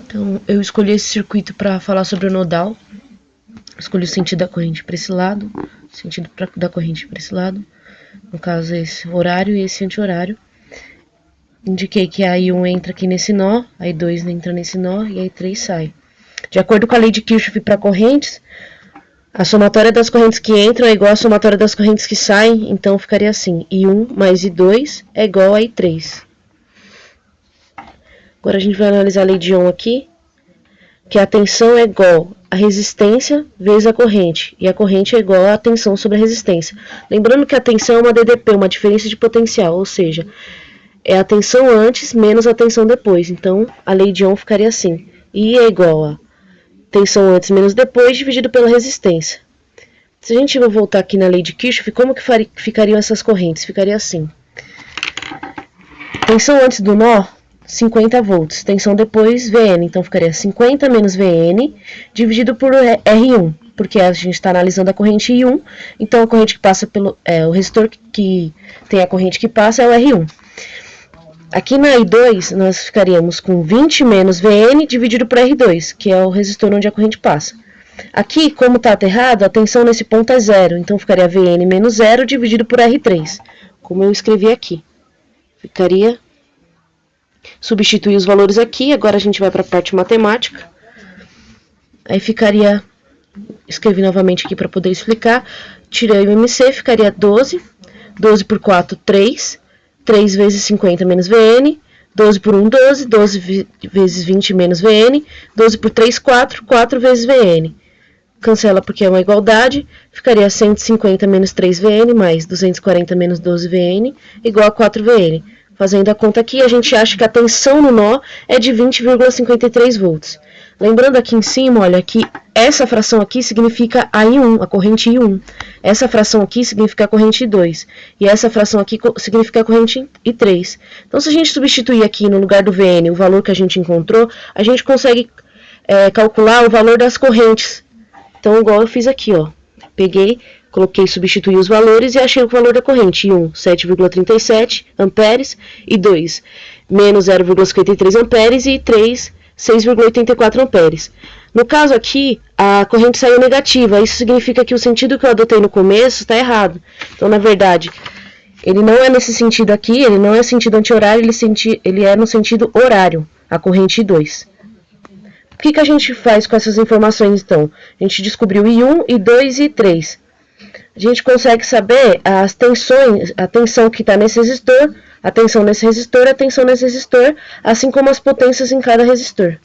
Então, eu escolhi esse circuito para falar sobre o nodal. Escolhi o sentido da corrente para esse lado, sentido da corrente para esse lado. No caso, esse horário e esse anti-horário. Indiquei que a I1 entra aqui nesse nó, a I2 entra nesse nó e a I3 sai. De acordo com a lei de Kirchhoff para correntes, a somatória das correntes que entram é igual à somatória das correntes que saem, então ficaria assim, I1 mais I2 é igual a I3. Agora a gente vai analisar a lei de Ohm aqui, que a tensão é igual a resistência vezes a corrente, e a corrente é igual à tensão sobre a resistência. Lembrando que a tensão é uma DDP, uma diferença de potencial, ou seja, é a tensão antes menos a tensão depois. Então, a lei de Ohm ficaria assim, I é igual a tensão antes menos depois dividido pela resistência. Se a gente voltar aqui na lei de Kirchhoff, como que ficariam essas correntes? Ficaria assim. Tensão antes do nó, 50 volts. Tensão depois, Vn. Então, ficaria 50 menos Vn dividido por R1. Porque a gente está analisando a corrente I1. Então, a corrente que passa pelo... o resistor que tem a corrente que passa é o R1. Aqui na I2, nós ficaríamos com 20 menos Vn dividido por R2, que é o resistor onde a corrente passa. Aqui, como está aterrado, a tensão nesse ponto é zero, então ficaria Vn menos zero dividido por R3, como eu escrevi aqui. Ficaria... Substituir os valores aqui, agora a gente vai para a parte matemática. Aí ficaria... Escrevi novamente aqui para poder explicar. Tirei o MC, ficaria 12. 12 por 4, 3. 3 vezes 50 menos Vn, 12 por 1, 12, 12 vezes 20 menos Vn, 12 por 3, 4, 4 vezes Vn. Cancela porque é uma igualdade, ficaria 150 menos 3 Vn, mais 240 menos 12 Vn, igual a 4 Vn. Fazendo a conta aqui, a gente acha que a tensão no nó é de 20,53 volts. Lembrando aqui em cima, olha, que essa fração aqui significa a I1, a corrente I1. Essa fração aqui significa a corrente I2. E essa fração aqui significa a corrente I3. Então, se a gente substituir aqui no lugar do Vn o valor que a gente encontrou, a gente consegue calcular o valor das correntes. Então, igual eu fiz aqui, ó. Peguei, coloquei, substituí os valores e achei o valor da corrente. I1, 7,37 amperes. I2, menos 0,53 amperes. E I3, 6,84 amperes. No caso aqui, a corrente saiu negativa. Isso significa que o sentido que eu adotei no começo está errado. Então, na verdade, ele não é nesse sentido aqui, ele não é sentido anti-horário, ele é no sentido horário, a corrente I2. O que a gente faz com essas informações, então? A gente descobriu I1, I2 e I3. A gente consegue saber as tensões, a tensão que está nesse resistor, a tensão nesse resistor, a tensão nesse resistor, assim como as potências em cada resistor.